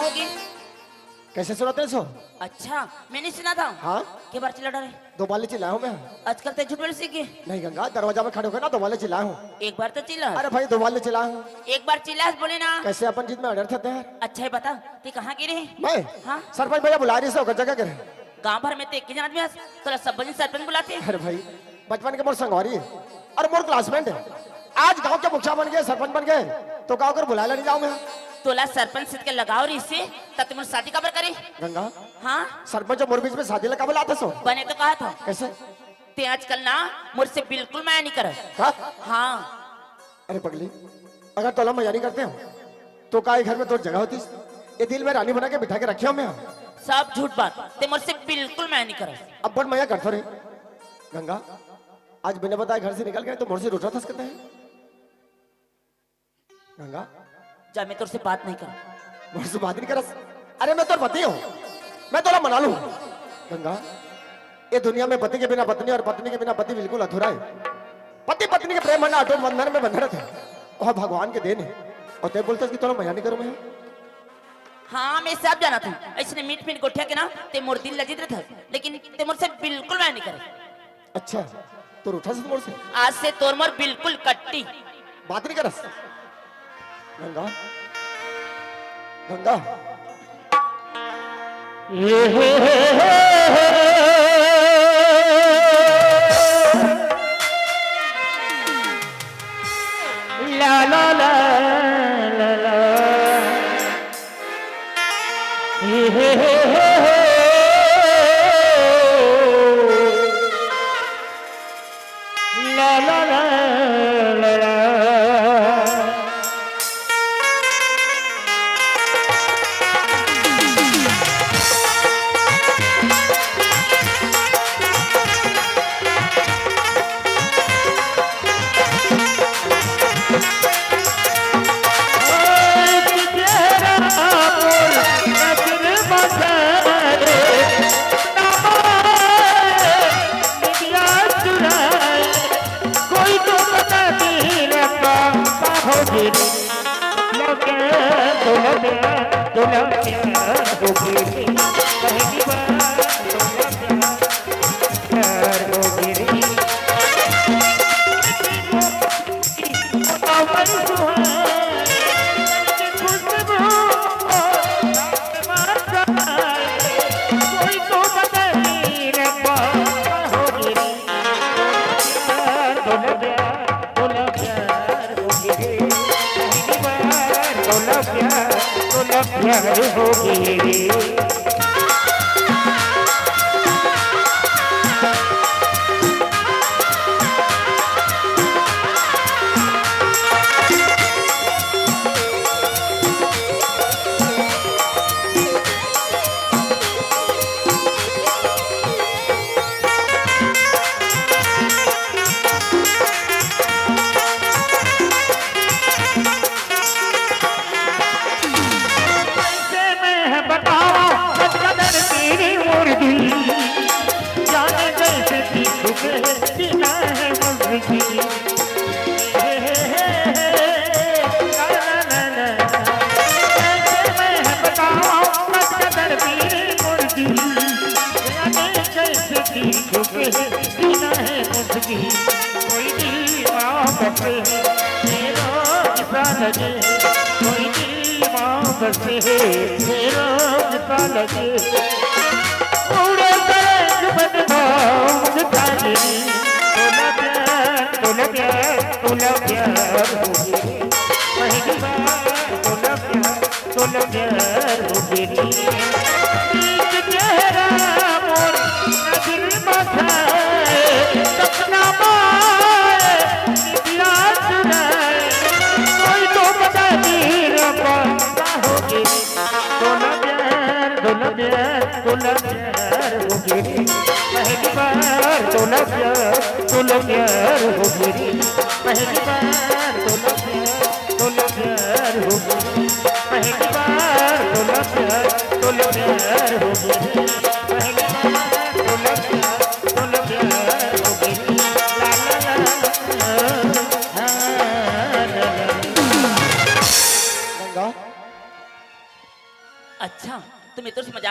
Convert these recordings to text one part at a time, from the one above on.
होगी। कैसे सुनाते सो? अच्छा मैंने सुना था। हाँ के बार चिल्ला डरे? 2 बार चिल्लाया हूँ मैं। आजकल तो झूठ बोल सीखी। नहीं गंगा, दरवाजा में खड़े होकर ना 2 बार चिल्लाया हूँ। एक बार तो चिल्ला। अरे भाई 2 बार चिल्लाया हूँ। एक बार चिल्ला बोले ना। कैसे अपन जीत में अड़र थे यार। अच्छा है बता तू कहाँ की रही? मैं हाँ सरपंच भैया बुला रही से होकर जगह करे। गांव भर में तो एक ही जन आदमी है, तो सब बजे सरपंच बुलाते हैं। अरे भाई बचपन के मोर संगवारी है और मोर क्लासमेट है। आज गांव के मुखिया बन गए, सरपंच बन गए, तो गाँव कर बुला नहीं जाऊँ मैं। तोला सरपंच से के लगाओ रही से तब तुम शादी कबर करे? गंगा हाँ सरपंच और मोर बीच में शादी लगा बुलाते सो। बने तो कहा था। कैसे? ते आजकल ना मुझसे बिल्कुल माया नहीं कर। हाँ अरे पगली, अगर तोला मजा नहीं करते हो तो का घर में तो जगह होती। ये दिल में रानी बना के बिठा के रखे हो मैं। सब झूठ बात, ते मुझसे बिल्कुल माया नहीं कर। अब बड़ मजा करते रहे। गंगा आज बिना बताए घर से निकल गए तो मोर से रूठा थस करते हैं। गंगा जा मैं तुझसे बात नहीं कर। मोर से बात नहीं करस। अरे मैं तो पति हूँ, मैं तोला मना लूं। गंगा ये दुनिया में पति के बिना पत्नी और पत्नी के बिना पति बिल्कुल अधूरा है। पति पत्नी के प्रेम बंधन अटूट बंधन में बंधन थे और भगवान के देन है। और ते बोलते कि तोला मजा नहीं करूं मैं। हाँ मैं सब जाना था। ऐसे मीट मीट गोठिया के ना ते मोर दिल लजित रहा था, लेकिन ते मुझसे बिल्कुल माया नहीं करे। अच्छा तो रूठा से मोर से? आज से तोर मोर बिल्कुल कट्टी बात नहीं करस। गंगा गंगा ला ला ला ला ला ला ला ला ला।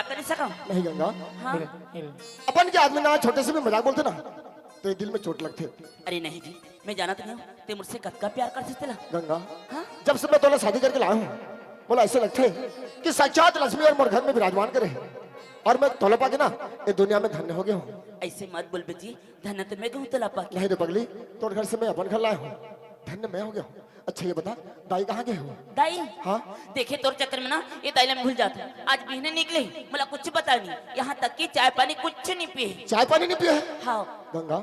मजाक कर नहीं सका। नहीं गंगा, हाँ अपन के आदमी ना छोटे से भी मजाक बोलते ना तो ये दिल में चोट लगते। अरे नहीं जी, मैं जाना तो नहीं हूँ, ते मुझसे कद का प्यार कर सकते ला। गंगा, हाँ जब से मैं तोला शादी करके लाया हूँ, बोला ऐसे लगते कि साक्षात लक्ष्मी और मोर घर में विराजमान करे, और मैं तोला पाके ना ये दुनिया में धन्य हो गया हूँ। ऐसे मत बोल बेटी, धन्य तो मैं कहूँ तो लापा नहीं रे पगली, तोर घर से मैं अपन घर लाया हूँ, धन्य मैं हो गया हूँ। अच्छा ये बता, दाई कहाँ गए हो? दाई हाँ देखे तोर चक्कर में ना ये दाइला में भूल जाता। आज बिहने निकले मला कुछ पता नहीं, यहाँ तक कि चाय पानी कुछ नहीं पिए। चाय पानी नहीं पिया है? हाँ गंगा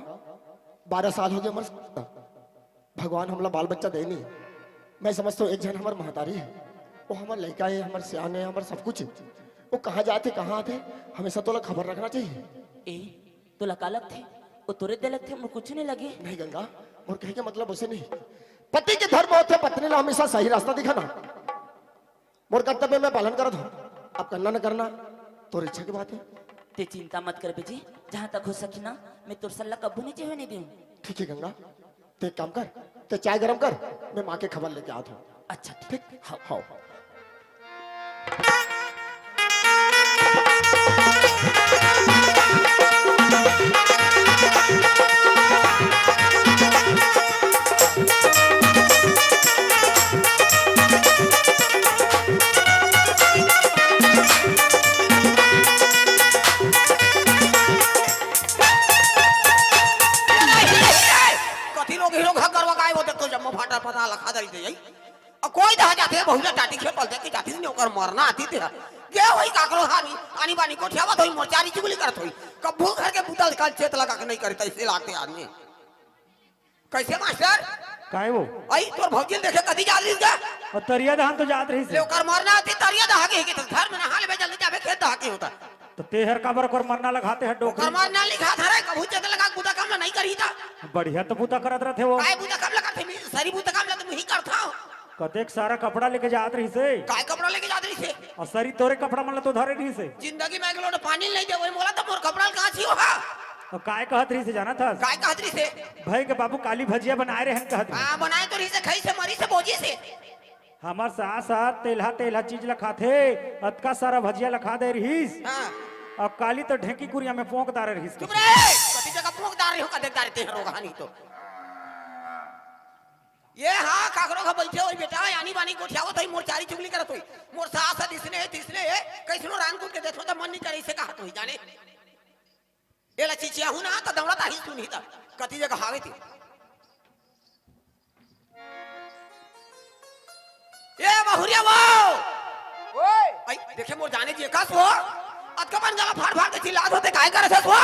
12 साल हो गए मर, भगवान हमला बाल बच्चा दे नहीं। मैं समझता हूँ एक जन हमार महतारी है, वो हमार लड़का है, हमार सियान है, हमार सब कुछ है। वो कहाँ जाते कहाँ आते हमेशा तो खबर रखना चाहिए। ए तो लकालक थे, वो तुरे दिलक थे, मुझे कुछ नहीं लगे। नहीं गंगा, और कहे के मतलब उसे नहीं, पति के धर्म होते पत्नी ने हमेशा सही रास्ता दिखाना, मोर कर्तव्य में पालन करत हो। अब करना न करना तो इच्छा की बात है। ते चिंता मत कर बेटी, जहाँ तक हो सके ना मैं तुर सल्ला कब्बू नहीं होने दूँ। ठीक है गंगा, ते एक काम कर, ते चाय गरम कर, मैं माँ के खबर लेके आता हूँ। अच्छा ठीक, हाँ हाँ। कथी लोग हीरो घर करवा काय होते तो जम्मो फाटा पता लखा दई दे अब कोई दहा जाते बहुला टाटी खेल पलते कि जाती ने ओकर मरना आती थे के होई काकरो हानी आनी बानी को ठेवत होई मोचारी चुगली करत होई कब्बू घर के बुतल काल चेत लगा के नहीं करता इसे लागते आदमी कैसे मास्टर काय वो आई तोर भौजिल देखे कदी जा रही का और तरिया दहन तो जात रही ले से ओकर मरना आती तरिया दहा के तो घर में नहा ले जल्दी जावे खेत दहा के होता तो तेहर काबर कर मरना लगाते हैं ओकर डोकरी मरना लिखा था रे कबू चेत लगा बुता काम नहीं करी था बढ़िया तो बूता करत रहे वो काय बुता काम लगा थे सरी बुता काम लगा तुम ही करता कतेक सारा कपड़ा लेके जात रही से काय कपड़ा लेके जात रही थे और सरी तोरे कपड़ा मन तो धरे रही से जिंदगी में एक लोट पानी नहीं दे वही मोला तो मोर कपड़ा कहां छी होगा और काय कहत रही से जाना था काय कहत रही से भाई के बाबू काली भजिया बनाए रहे हैं कहत रही हां बनाए तो रही से खाई से मरी से बोझी से हमार सास साथ तेलहा तेलहा चीज लखा थे अतका सारा भजिया लखा दे रहीस हां और काली तो ढेकी कुरिया में पोंक दारे रहीस चुप रे कति जगह पोंकदार रही हो कदे दार ते रोग हानि तो ये हां काकरो का बैठे होई बेटा यानी बानी गोठियावत होई मोर चारी चुगली करत होई मोर सास दिसने तीसरे कैसनो रान को के देखो तो मन नहीं करे से कहत होई जाने एला चिचिया हूं ना तो दौड़ता ही सुनी था कति जगह हावे थी ए बहुरिया वो ओए आई देखे मोर जाने जी का सो अतकबन गला फाड़ फाड़ के चिल्लात होते काय करे से सो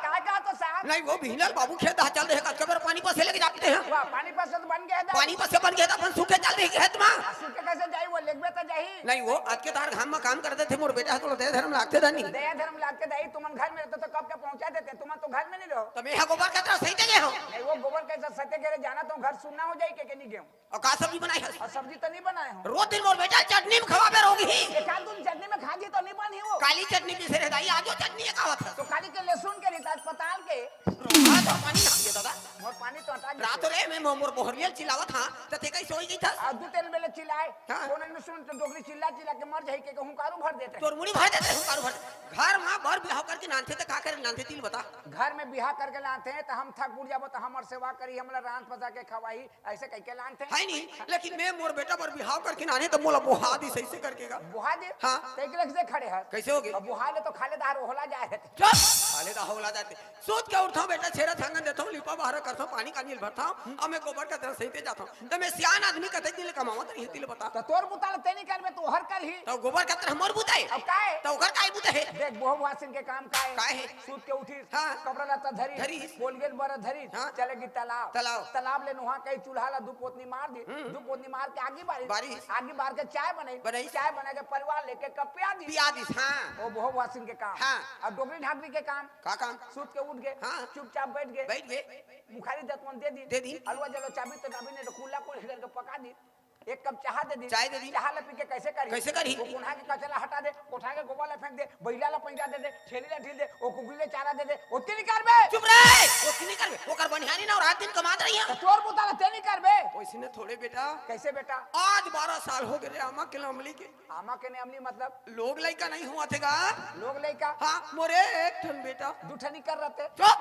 काय का तो साहब नहीं वो भीनल बाबू खेत दा चल रहे कतकबर पानी पर से लेके जाते हैं वाह पानी पर से तो बन गया पानी पर से बन गया था अपन सूखे चल रही खेत में सूखे कैसे जाई वो लेगबे तो जाई नहीं वो आज के तार घाम में काम करते थे मोर बेटा तो दे धर्म लागते था नहीं दया धर्म लाग के दाई तुमन घर में रहते तो कब के पहुंचा देते तुम तो घर में नहीं रहो तो मैं यहाँ गोबर का तरह सही जगह हो नहीं वो गोबर कैसे सत्य करे जाना तो घर सुनना हो जाई के नहीं गेहूं और का सब्जी बनाई है और सब्जी तो नहीं बनाए हो रोज दिन मोर बेटा चटनी में खवा पे रोगी एक आध दिन चटनी में खा जी तो नहीं बनी वो काली चटनी पीसे रह दाई आजो चटनी है खावत है तो खाली के लहसुन के रिता अस्पताल के रोहा तो पानी ना दिया दादा और पानी तो हटा रात रे में मोर बोहरियल चिल्लावत हां तो ते कैसे होई गई था आ दू तेल बेले चिल्लाए हाँ। कोने में सुन तो डोगरी चिल्ला चिल्ला के मर जाई के कहूं कारू भर देते तोर मुड़ी भर देते हूं कारू भर घर में बर बिहाव करके नानथे तो का करे नानथे तिल बता घर में बिहा करके लाते हैं तो हम थक उड़ जाबो तो हमर सेवा करी हमरा रांत पसा के खवाई ऐसे कह के लाते है नहीं लेकिन मैं मोर बेटा पर बिहाव करके नाने तो मोला बोहा दी सही से करकेगा बुहा दे हाँ। तैकले से खड़े है कैसे होगे अब बुहा ले तो खाले दार होला जाए है चुप खाले दा होला जाते सोच के उठता बेटा छेरा थांगन देता हूं लिपा बाहर करता हूं पानी का नील भरता हूं अब मैं गोबर का तरह सही पे जाता हूं तो मैं सियान आदमी कते दिल कमावत नहीं तिल बता तो तोर बुताल ते नहीं करबे तू हर कर ही तो गोबर का तरह मोर बुताए अब काहे तो घर काई बुता है देख बहु वासिन के काम काहे काहे? सूत के उठी हाँ। कपड़ा लता धरी धरी। बोल गेल बर धरी हाँ। चलेगी तालाब तालाब। तालाब ले नुहा कई चूल्हा ला दू पोतनी मार दी दू पोतनी मार के आगी बारी आगी बार के चाय बनाई चाय बना के परिवार लेके कप पिया दी पिया दी हां वो बहु वासिन के काम हाँ। अब डोगरी ढाकरी के काम का काम सूत के उठ गए हाँ। चुपचाप बैठ गए गए बुखारी दतवन दे दी दे दी। हलवा जलो चाबी तो चाबी ने कुल्ला को करके पका दी एक कप चाह दे दी चाय दे दी। चाह ले पी के कैसे करी कैसे करी? वो कोठा के कचरा हटा दे, कोठा के गोबर ले फेंक दे, बैला ला पैसा दे दे, ठेली ला ढील दे, ओ कुकुर ले चारा दे दे, ओती नहीं करबे। चुप रहे, वो की नहीं करबे, वो कर बनिहानी ना और रात दिन कमात रही है। तोर बुताला ते नहीं करबे। वैसे ने थोड़े बेटा, कैसे बेटा? आज 12 साल हो गए आमा के अमली के। आमा के ने अमली मतलब लोग लइका नहीं हुआ थे का? लोग लइका हाँ मोरे एक ठन बेटा दूठनी कर रहते। चुप,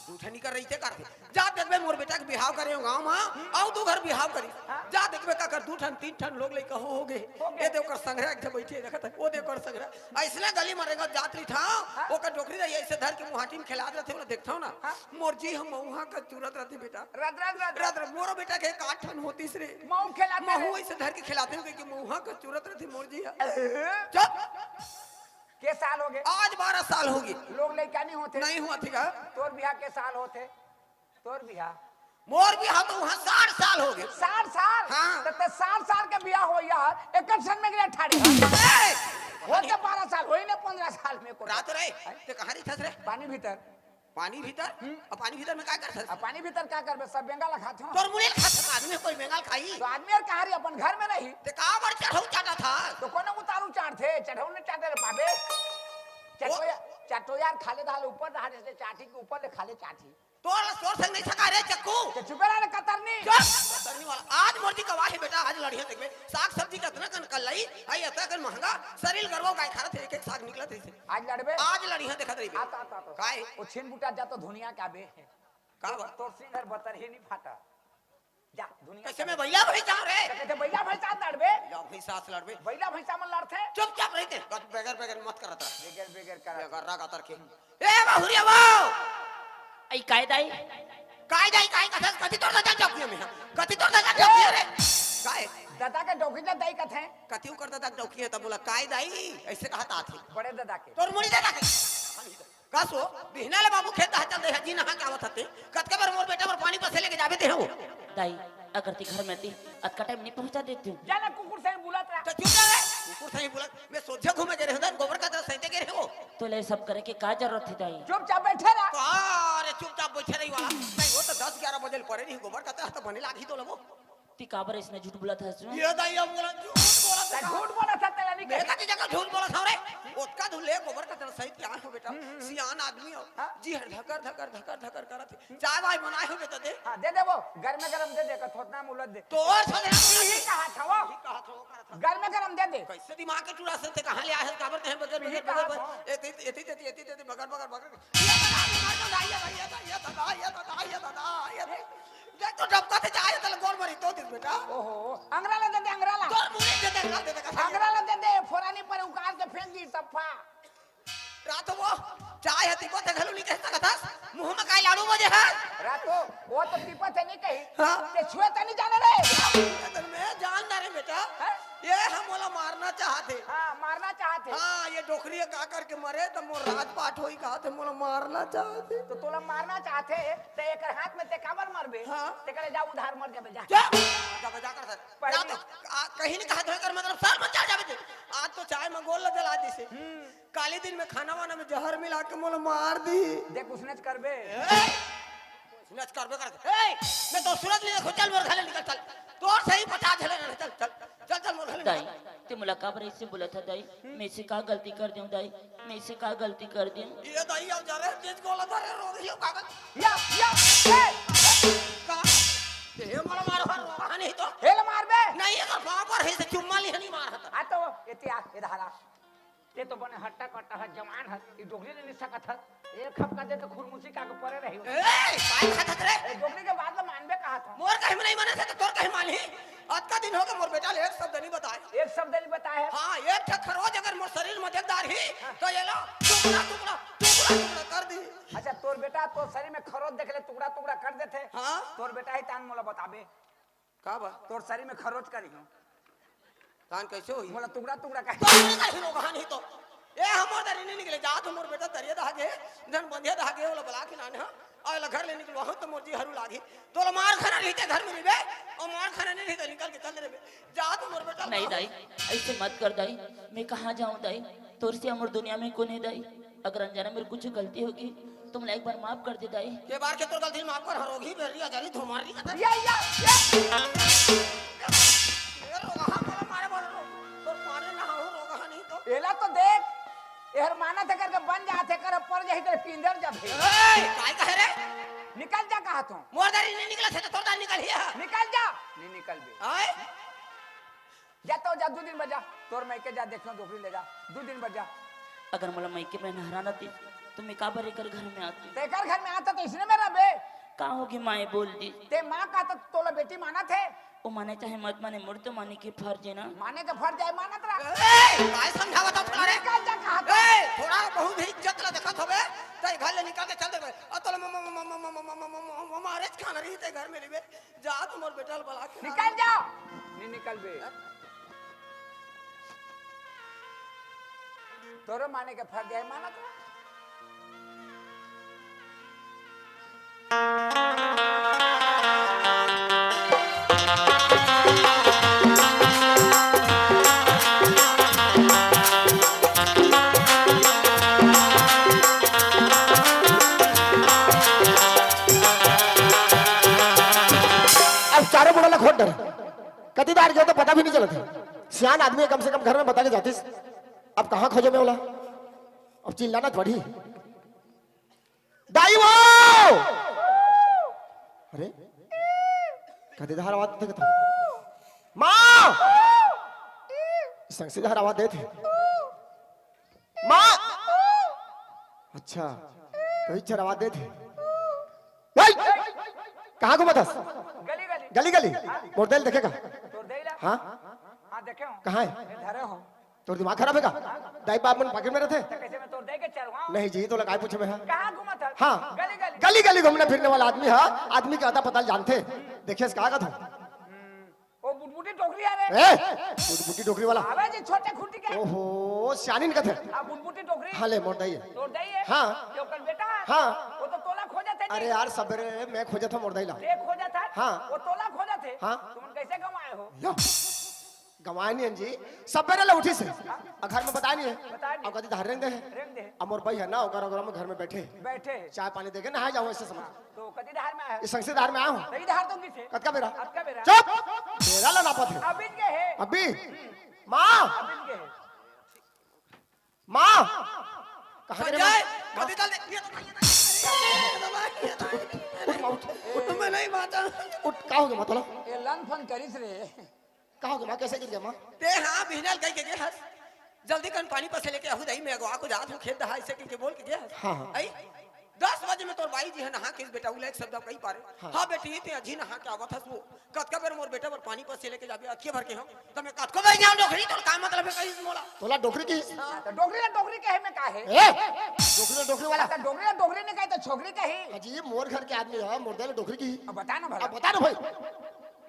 दूठनी कर रही थे करते। जा देखबे मोर बेटा के बिहाव करे गांव में, आउ तू घर बिहाव करी। जा देखबे का कर दू ठन तीन ठन लोग लइका हो गए। ए देव कर संग्रह एक बैठे देखत है, ओ देव कर संग्रह ऐसने गली में रहेगा जातरी था, ओकर डोकरी रही ऐसे धर के मुहाटी में खिला रहते हो देखथौ ना। मोर जी हम वहां का तुरंत रहते बेटा। रद रद रद रात मोरो बेटा के एक 8 ठन होती रे। मऊ खिलाते महू ऐसे धर के खिलाते हो कि मुहा का तुरंत रहती मोर जी। चुप, के साल हो गए? आज 12 साल हो गए। लोग लइका नहीं होते। नहीं हुआ थी का? तोर बियाह के साल होते? तोर बियाह मोर बिहाव तो वहां 60 साल हो गए। 60 साल? हाँ। तो 60 साल के बियाह हो यार, एक सन में गया ठाड़ी होते 12 साल होई ने 15 साल में को रात रहे ते कहां रही रे? पानी भीतर। पानी भीतर? अब पानी भीतर में क्या कर अब पानी भीतर क्या करबे? सब बेंगाल खाते हो। तोर मुड़े खाता आदमी कोई बेंगाल खाई तो आदमी और कहां रही अपन घर में नहीं ते का बर चढ़ौ चाटा था। तो कोनो उतारू चाट थे, चढ़ौ ने चाटे रे पाबे। चटोया चटोयार खाले दाल ऊपर रहा जैसे चाटी के ऊपर ले खाले चाटी। तोर संग नहीं सका रे चक्कू। तो चुपेरा ने कतरनी। करने वाला आज मोरती का वाहे बेटा, आज लड़िया देखबे साग सब्जी कतना कन कल लाई आई अता कन महंगा शरीर गरवा गाय खा थे, एक एक साग निकलत है। आज लड़बे आज लड़िया देखत रही आता आता तो काय वो छीन बूटा जा तो दुनिया का बे का बा? तोर सिंगर बतर ही नहीं फाटा जा दुनिया कैसे में भैया भाई जा रे कहते बैला भैंसा लड़बे। या भाई साथ लड़बे बैला भैंसा में लड़ते चुपचाप रहते बेगर बेगर मत करता बेगर बेगर कर बेगर रागा तरके ए बहुरिया वाओ आई कायदाई काय जाई काय कथा कति तोड़ जा चौकी में कति तोड़ जा चौकी रे काय दादा के डोकी जा दई कथे कतिउ करता तक चौकी है तब बोला काय दाई ऐसे कहता थी बड़े दादा के तोर मुड़ी दादा के कासो बिहनाले बाबू खेत चल दे जी नहा के आवत हते कतके बार मोर बेटा पर पानी पसे लेके जाबे ते हो दाई अगर ती घर में थी अतका टाइम नहीं पहुंचा देती हूँ। जाना कुकुर से बुलात रहा तो चुप जा रे कुकुर सही बोला मैं सोचे घूमे के रे गोबर का तरह सहिते के रे हो तो ले सब करे के का जरूरत थी दाई? चुपचाप बैठे रहा। अरे चुपचाप बैठे रही वाला नहीं वो तो 10-11 बजे पड़े नहीं गोबर का तरह तो बने लागी तो लगो ती काबर इसने झूठ बोला था इसमें? ये दाई अब बोला झूठ बोला था तेरा नहीं बेटा की जगह झूठ बोला था रे उसका धुले गोबर का तरह सही क्या हो बेटा सियान आदमी हो जी हर धकर धकर धकर धकर करत चाय भाई बनाए हो बेटा दे हां दे दे वो गरम गरम दे दे का थोतना मुलत दे तो और सदे ही कहा था वो गरम गरम दे दे कैसे दिमाग के टुरा से कहां ले आए काबर कहे बगल बगल एती बगल बगल ये मार दो दाई ये देख तो डबका से जाए तो गोल मरी तो दिस बेटा ओहो अंगराला दे दे अंगराला तोर मुंह दे दे अंगराला दे दे फोरानी पर उकार के फेंक दी सफा रात वो चाय हती को ते घलू नहीं कहता कथा मुंह में काई लाड़ू मजे है रातो वो तो टिपा से नहीं कही हाँ। ते छुए तो नहीं जाने रे अगर मैं जानदार है बेटा हैं? ये हम वाला मारना चाहते हां मारना चाहते हाँ ये डोकरी का करके मरे तो मोर राजपाट होई कहा थे मोला मारना चाहते तो तोला मारना चाहते ते एक हाथ में ते काबर मरबे हाँ। ते करे जा उधार मर जाबे जा जा कर सर रात कहीं नहीं कहा तो कर मतलब सर में चढ़ जावे आज तो चाय में गोल जला दी से काली दिन में खाना वाना में जहर मिला के मोला मार दी देख उसने करबे नच करबे कर ए मैं तो सूरज ले चल मोर घरे निकल चल तोर सही 50 झले चल चल चल चल मोर घरे दाई ते मुला काबर इससे बोला था दाई? मैं इससे का गलती कर दूं दाई? मैं इससे का गलती कर दूं? ये दाई अब जा रहे तेज गोला धरे रो रही हो कागज या का ये मोला मार हर नहीं तो हेल मारबे नहीं अगर बाप पर है से चुम्मा ली नहीं मार हता आ तो इतिहास इधारा ते तो बने हट्टा कट्टा है जवान है ई डोगरी ने सकत है एक खपका दे तो खुरमुसी का के परे रही ए काय खाता रे ए डोगरी के बाद में मानबे कहा था मोर कहीं में नहीं माने से तो तोर कहीं मानी आज का दिन हो गया मोर बेटा ले एक शब्द नहीं बताए एक शब्द नहीं बताया है हां एक ठक्कर रोज अगर मोर शरीर में देदार ही तो ये लो टुकड़ा टुकड़ा टुकड़ा टुकड़ा कर दी अच्छा तोर बेटा तो शरीर में खरोच देख ले टुकड़ा टुकड़ा कर देते हां तोर बेटा ही तान मोला बताबे का बा तोर शरीर में खरोच करी हूं तान कैसे होई मोला टुकड़ा टुकड़ा का तो नहीं कहीं लोग नहीं तो ए हमर दरी नहीं निकले जा तो मोर बेटा दरिया धागे जन बंधिया धागे वाला बला के नान और घर ले निकलो हो तो मोर जी हरू लागी तो मार खाना रहते घर में निबे और मार खाना नहीं रहते निकल के चल रे जा तो मोर बेटा नहीं दाई ऐसे मत कर दाई। मैं कहाँ जाऊँ दाई? तोर से अमर दुनिया में कौन है दाई? अगर अनजाने मेरी कुछ गलती होगी तो मुझे एक बार माफ कर दे दाई। के बार के तोर गलती माफ कर हरोगी बेरिया जारी धुमारी या ये रोगा बोला मारे बोल तो मारे ना हो रोगा नहीं तो एला तो देख एहर माना थे करके बन जाते कर पर जाही तेरे पिंदर जाते काय कहे रे निकल जा कहा तू मोरदारी नहीं निकला थे तो तोरदार निकल हिया निकल जा नहीं निकल बे आए जा तो जा 2 दिन बजा तोर मैं के जा देखना दोपरी ले जा 2 दिन बजा अगर मला मायके में नहराना थी तो मैं का भरे कर घर में आती ते कर घर में आता तो इसने मेरा बे का होगी माए बोल दी ते मां का तो तोला बेटी माना थे वो माने चाहे मत माने मुड़ तो माने की फर्ज है ना माने का फर्ज है माना तेरा ए काय समझावा था थोड़ा रे निकल जा कहा तू ए थोड़ा बहुत ही इज्जत ला देखत होबे तई घर ले निकल के चल देबे अतल मारे खाना रही ते घर में लेबे जा तुमर बेटा बला के निकल जा नहीं निकल बे तोरो माने के फर्ज है माना तेरा अब चारों बुढ़ा खोट डर कति बार गए तो पता भी नहीं चला था सियान आदमी है, कम से कम घर में बता के जातीस अब कहाँ खोजे में बोला अब चिल्लाना थोड़ी दाई वो अरे कदीदार आवाज देते था माँ संसीदार आवाज देते माँ अच्छा तो इच्छा आवाज देते कहाँ घूमा था गली गली गली गली मोरदेल देखेगा तोर देला हाँ हां देखे हूं कहाँ है ए धरे हूं तो दिमाग खराब है का दाई बाप मन पॉकेट में रहते तो कैसे मैं तोर दे के चलवा नहीं जी तो लगाए पूछे में है कहां घुमा था हाँ गली गली गली गली घूमने फिरने वाला आदमी है आदमी का अता पता जानते देखिए कहा का था ओ बुटबुटी टोकरी आ रे ए बुटी टोकरी वाला आवे जी छोटे खुटी के ओहो सियानी का थे आ बुटबुटी टोकरी हाँ ले मोड़ दाई तोर दई है हाँ। जो कल बेटा है हाँ। वो तो तोला खोजा थे अरे यार सबरे मैं खोजा था मोड़ दाई ला एक खोजा था हाँ। वो तोला खोजा थे हाँ। तुम कैसे कमाए हो लो गवाए नहीं जी सबरे ला उठी से घर में बताया नहीं है बताया नहीं। अब कभी धार दे रेंग दे अमोर भाई है ना ओकर ओकर में घर में बैठे बैठे चाय पानी देके नहा जाओ ऐसे समझ तो कति धार में आया इस संसीदार में आया हूँ सही धार तो किसे कद का मेरा अब का बेरा चुप मेरा ला नापा थे अभी के है अभी माँ अभी के है माँ कहाँ गए जाए माँ? कदी चल दे मैं नहीं बात उठ का हो गया माँ तोला ये लन फन करिस रे का हो गया माँ कैसे गिर गया माँ ते हां बिहनल गई के हस जल्दी कन पानी पसे लेके आहू दई मैं गवा को जात हूं खेत दहा ऐसे के बोल के गया हाँ, हाँ। आई 10 बजे में तोर बाई जी है नहा के बेटा उले एक शब्द कही पारे हां बेटी ते अजी नहा के आवत हस वो कतका बेर मोर बेटा पर पानी पसे लेके जाबे अखिए भर के हम त मैं कतको बाई जाऊं डोखरी तोर का मतलब है कहीं मोला तोला डोकरी की तो डोगरी के है में का है ए डोकरी वाला तो डोगरी ने कहे तो छोकरी कही अजी मोर घर के आदमी है मोर देले डोकरी की अब बता ना भला अब बता ना भाई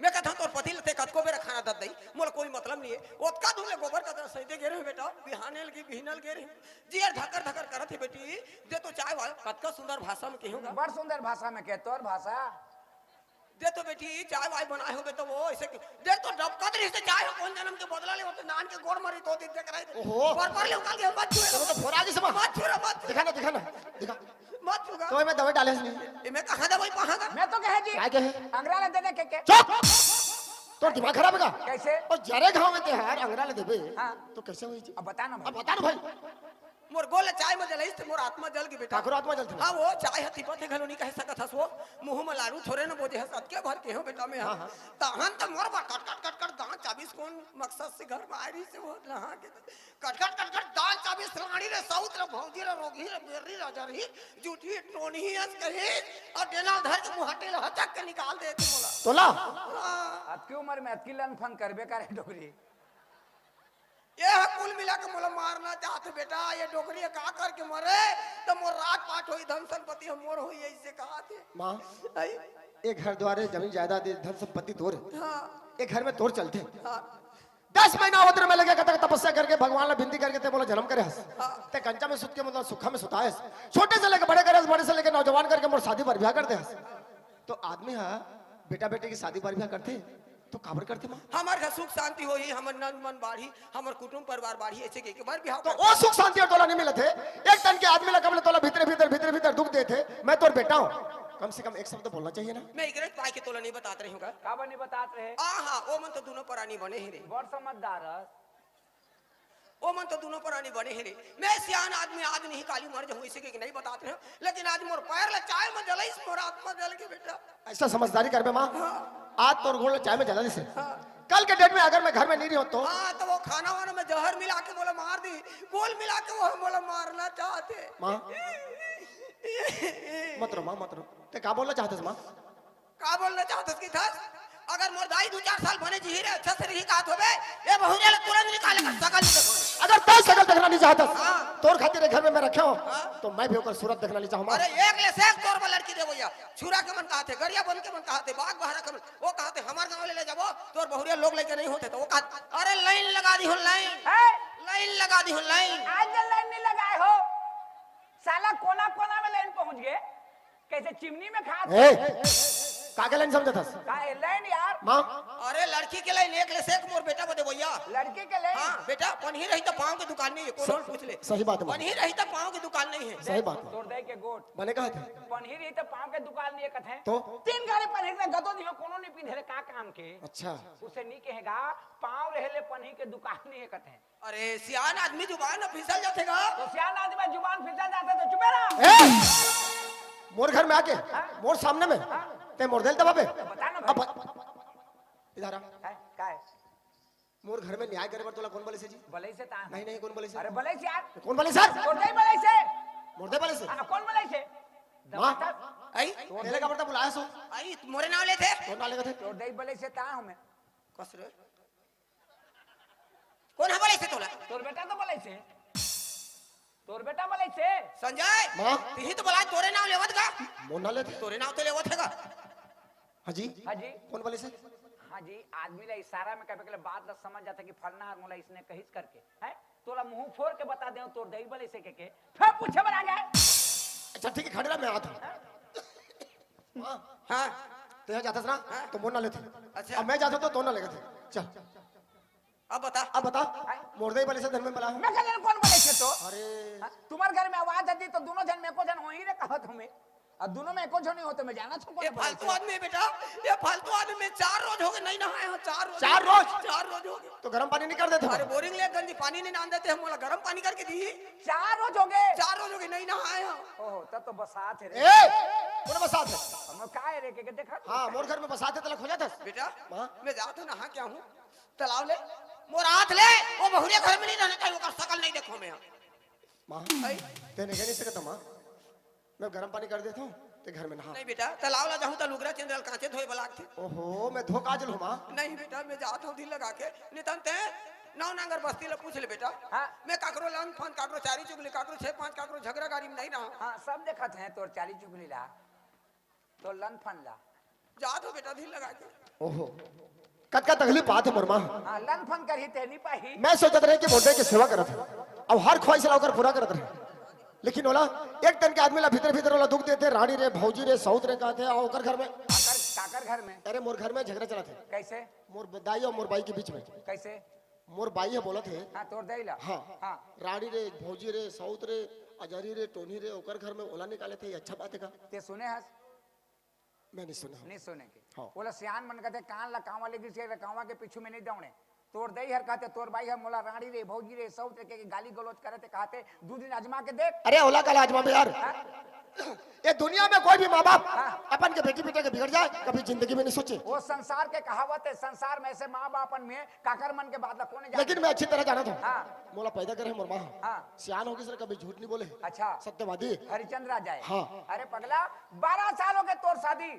मैं कहता हूं तोर पति लते कतको बेर खाना दत दई मोला कोई मतलब नहीं है ओतका धुले गोबर का सहिते गेरे बेटा बिहानेल की बिहनल गेरे जियर धकर धकर करत है बेटी दे तो चाय वाला कतका सुंदर भाषा में कहूंगा बड़ सुंदर भाषा में कहे तोर भाषा दे तो बेटी चाय वाय बनाए होगे तो वो ऐसे दे तो डबकत रही से चाय हो कौन जन्म के बदला ले वो तो नान के गोड़ मारी तो दिन देख रहे ओहो। पर ले उकाल के मत छुए तो फोरा जी समा मत छुए मत दिखा ना दिखा मत छुगा तो मैं दवाई डाले नहीं मैं कहां दवाई कहां का मैं तो कहे जी क्या कहे अंग्रेज दे दे के चुप तो दिमाग खराब है का कैसे और जरे गांव में त्योहार अंगरा ले देबे हाँ। तो कैसे होई जी अब बता ना अब भाई बता ना भाई मोर गोले चाय में जलाई मोर आत्मा जल की बेटा ठाकुर आत्मा जलती हां वो चाय हती पते घलो नहीं कह सकत हस वो मुंह में लारू थोड़े न बोझे हस के भर के हो बेटा में हां तहन त मोर बा कट दांत 24 कौन मकसद से घर में आरी से वो लहा के कट दांत 24 लाड़ी रे साउथ रे भौजी रे रोगी रे बेरी राजा रही जूठी टोनी हस कहे और डेना धर के मुहटे ल हचक के निकाल दे तू मोला तोला अब की उम्र में अतकी लन फन करबे करे डोगरी ये है कुल मिला के मोला मारना चाहते बेटा ये डोकरी का करके मरे तो मोर रात पाट होई धन संपत्ति हम मोर होई ऐसे कहा थे माँ आई एक घर द्वारे जमीन जायदाद धन संपत्ति तोड़ हां एक घर में तोड़ चलते हां 10 महीना उधर में लगे कतक तपस्या करके भगवान ने बिनती करके ते बोला जन्म करे हस ते कंचा में सुत के मतलब सुखा में सुताए छोटे से लेके बड़े करे बड़े से लेके नौजवान करके मोर शादी पर ब्याह करते हस तो आदमी है बेटा बेटे की शादी पर ब्याह करते तो काबर करते मां हमार घर सुख शांति होई हमर नन मन बाढ़ी हमर कुटुंब परिवार बाढ़ी ऐसे के बार बिहाव तो ओ सुख शांति और तोला नहीं मिले थे एक तन के आदमी ला कबले तोला भीतर दुख देते मैं तोर बेटा हूं कम से कम एक शब्द बोलना चाहिए ना। मैं इगरेट पाई के तोला नहीं बताते रही हूँ का का बनी बतात रहे हाँ वो मन तो दोनों प्राणी बने ही रे बड़ समझदार है। वो मन तो दोनों प्राणी बने ही रे मैं सियान आदमी आज नहीं काली मर जाऊँ इसी के नहीं बताते हैं लेकिन आज मोर पैर ले चाय में जलाई मोर आत्मा जल के बेटा ऐसा समझदारी कर बे माँ। आज तोर गोल चाय में जला दी से कल के डेट में अगर मैं घर में नहीं रही हूँ तो हाँ तो वो खाना वाना में जहर मिला के बोला मार दी गोल मिला के वो बोला मारना चाहते माँ मत रो माँ मत रो ते का बोलना चाहते माँ। का बोलना चाहते की था अगर मोर दाई 2-4 साल बने जी रे अच्छा से रही कात होबे ये बहुरे तुरंत निकाल कर सकल नहीं देखो अगर तय शकल देखना नहीं चाहता हाँ। तोर खातिर घर में मैं रखे हूँ तो मैं भी होकर सूरत देखना नहीं चाहूँगा। अरे एक ले से तोर पर लड़की दे भैया छुरा के मन कहते गरिया बन के मन कहते बाग बहरा के मन वो कहते हमार गांव ले जाबो तोर बहुरिया लोग लेके नहीं होते तो वो कहते अरे लाइन लगा दी हो लाइन लगा दी हो लाइन आज लाइन नहीं लगाए हो साला कोना कोना में लाइन पहुंच गए कैसे चिमनी में खा काके लाइन समझा था का लाइन यार माँ। अरे लड़की के लाइन एक ले से मोर बेटा बदे भैया लड़के के लाइन हाँ बेटा पनही रही तो पाँव की दुकान नहीं है कौन पूछ ले सही बात है माँ। पनही रही तो पाँव की दुकान नहीं है सही बात है तोड़ दे के गोट बने कहा थे पनही रही तो पाँव के दुकान नहीं कथे तो 3 गाड़ी पनही में गदो दियो कोनो नहीं पिंधे का काम के अच्छा उसे नहीं कहेगा पाँव रहले पनही के दुकान नहीं कथे अरे सियान आदमी जुबान न फिसल जातेगा तो सियान आदमी जुबान फिसल जाते तो चुपे रहो मोर घर में आके मोर सामने में ते मोर दिल दबा पे बता ना अब इधर आ का है मोर घर में न्याय करे पर तोला कौन बोले से जी। भले से ता नहीं नहीं कौन बोले से अरे भले से यार कौन बोले सर तोड़ दे भले से मोर दे बोले से कौन भले से माँ आई तेरे का बर्ता बुलाया सो आई मोरे नाम ले थे कौन डालेगा थे तोड़ दे भले से ता हमें कस रे कौन है बोले से तोला तोर बेटा तो भले से तोर बेटा भले से संजय माँ तिही तो बोला तोरे नाम लेवत का मोर ना लेते तोरे नाम तो लेवत हैगा हाजी हाजी कौन बोले से हाँ जी आदमी ला इशारा में कहे बात ला समझ जाता कि फलना और मोला इसने कहिस करके है तोला मुंह फोड़ के बता दे तोर दही भले से के फिर पूछे बना गए अच्छा ठीक है खड़े रह मैं आता हूँ। हाँ ते जाता ना तो मोर ना लेते अच्छा। अब मैं जाता तो ना लेगा थे चल अब बता मोर दे बोले से धर्म में बला हूँ मैं कहने कौन बोले से तो अरे तुम्हारे घर में आवाज आती तो दोनों जन में को जन हो ही रे कहत हमें अब दोनों में एको जन नहीं होते मैं जाना ये फालतू आदमी है बेटा ये फालतू आदमी में 4 रोज हो गए नहीं नहाए हो 4 रोज 4 रोज? 4 रोज हो गए तो गर्म पानी नहीं कर देते अरे बोरिंग ले गंदी पानी नहीं नान देते हम बोला गर्म पानी करके दी 4 रोज हो गए 4 रोज हो गए नहीं नहाए हो ओहो तब तो बसात है रे ए कौन बसात है हम का है रे के देखा हाँ मोर घर में बसाते तलक हो जाता बेटा माँ मैं जाता नहा क्या हूँ तालाब ले मोर हाथ ले वो बहुरिया घर में नहीं रहने चाहिए वो शकल नहीं देखो मैं माँ तेने कह नहीं सकता माँ मैं गर्म पानी कर देता हूँ ते घर में नहा नहीं बेटा तालाब ला जाऊँ तो लुगरा चंद्रल कांचे धोए बलाक थे ओहो मैं धोखा जल हूँ माँ नहीं बेटा मैं जाता हूँ दिल लगा के नितन ते नौ नांगर बस्ती ला पूछ ले बेटा हाँ। मैं काकरो लन फन काकरो चारी चुगली काकरो 6-5 काकरो झगड़ा गाड़ी में नहीं रहा हाँ सब देखत हैं तोर 40 चुगली ला तो लन फन ला जा दो बेटा दिल लगा के ओहो कत का तकलीफ बात है मोर माँ हाँ लन फन कर ही ते नहीं पाही मैं सोचत रहे कि मोटे की सेवा करत है अब हर ख्वाहिश ला होकर पूरा करत रहे लेकिन ओला एक तन के आदमी ला भीतर भीतर ओला दुख देते रानी रे भौजी रे सौत रे कहते और ओकर घर में काकर घर में अरे मोर घर में झगड़ा चला थे कैसे मोर दाई और मोर बाई के बीच में कैसे मोर बाई है बोला थे हाँ तोड़ दे ला हाँ हाँ रानी रे भौजी रे सौत रे अजरी रे टोनी रे ओकर घर में ओला निकाले थे ये अच्छा बात है का ते सुने हस मैं नहीं सुना नहीं सुने के हाँ। बोला सियान मन कहते कान ला कांवा लेगी से कांवा के पीछू में नहीं दौड़े तोड़ दई हर कहते तोर बाई है मोला रानी रे भौजी रे सब के गाली गलौज करे ते कहते 2 दिन आजमा के देख अरे ओला का लाजमा में यार ये दुनिया में कोई भी माँ बाप अपन के बेटी बेटे के बिगड़ जाए कभी जिंदगी में नहीं सोचे वो संसार के कहावत है संसार में से माँ बापन में काकर मन के बाद ला कोने लेकिन मैं अच्छी तरह जाना था हाँ। मोला पैदा करे मोर माँ हाँ। सियान होगी सर कभी झूठ नहीं बोले अच्छा सत्यवादी हरिचंद्र आ जाए हाँ। अरे पगला 12 साल हो गए तोर शादी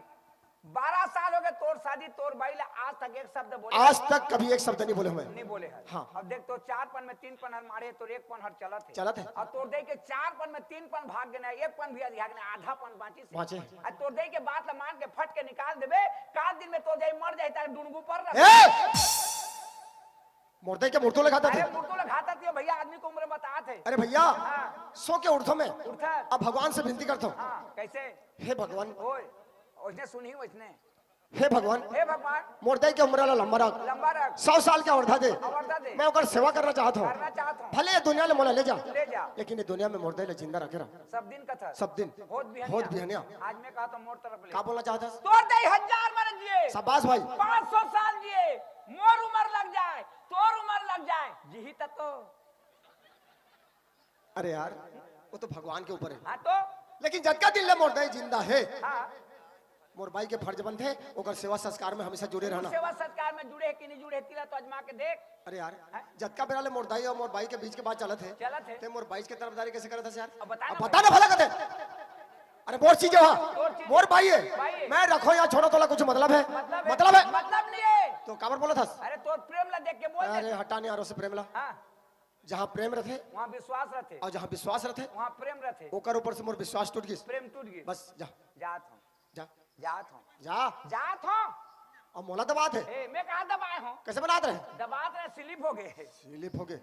12 साल हो गए तोर शादी तोर बाई ला आज तक एक शब्द बोले आज तक कभी एक शब्द नहीं बोले हुए नहीं बोले है हाँ। अब देख तो 4 पन में 3 पन हर मारे तो 1 पन हर चलत है चलत है। और तोर दे के 4 पन में 3 पन भाग गए 1 पन भी भाग गए आधा पन बाकी से बाँचे। और तोर दे के बात ला मान के फट के निकाल देबे काल दिन में तो जाई मर जाई तारे डुनगू पर मुर्दे के मुर्दों लगाता अरे थे मुर्दो ला खाता थियो भैया आदमी को उम्र बता थे अरे भैया हाँ। सो के उठो मैं उठा अब भगवान से विनती करता हूँ हां कैसे हे भगवान ओए उसने सुनी उसने हे भगवान हे भगवान मोरदाई के उम्र लंबा रख लंबा रख 100 साल के अवधा दे अवरदा दे मैं ओकर सेवा करना चाहत हूँ करना चाहत हूं भले ये दुनिया ले मोला ले जा ले जा लेकिन ये दुनिया में मोरदाई ले जिंदा रखे रहा सब दिन का था सब दिन होत बिहनिया होत बिहनिया आज मैं कहा तो मोर तरफ ले का बोलना चाहता है तोर दई 1000 मर जिए शाबाश भाई 500 साल जिए मोर उम्र लग जाए तोर उम्र लग जाए जीही तक तो अरे यार वो तो भगवान के ऊपर है हां तो लेकिन जटका दिन ले मोरदाई जिंदा है हां मोर भाई के फर्ज बनते ओकर सेवा संस्कार में हमेशा जुड़े रहना सेवा सत्कार में जुड़े कि नहीं जुड़े तिला तो अजमा के देख अरे यार जटका बेरा ले मोर दाई और मोर भाई के बीच के बात चलत है चलत है ते मोर भाई के तरफदारी कैसे करत है यार अब बता अब ना बता ना भला कते अरे मोर चीज है तोर चीज मोर भाई भाई है है। मैं रखो या छोड़ो तोला कुछ मतलब है मतलब है मतलब नहीं है तो काबर बोला था अरे तोर प्रेम ला देख के बोल अरे हटाने यारों से प्रेमला हां जहाँ प्रेम रथे वहां विश्वास रहते और जहाँ विश्वास रथे वहां प्रेम रहते ओकर ऊपर से मोर विश्वास टूट गई प्रेम टूट गई बस जा जात हूं जा जात हूं जा जात हूं और मोला तो बात है ए मैं कहा दबाए हूं कैसे बनाते रहे दबात रहे स्लिप हो गए स्लिप हो गए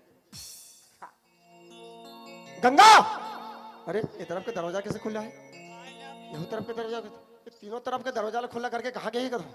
गंगा अरे ये तरफ के दरवाजा कैसे खुला है यहू तरफ के दरवाजा तीनों तरफ के दरवाजा खुला करके कहाँ गई करूँ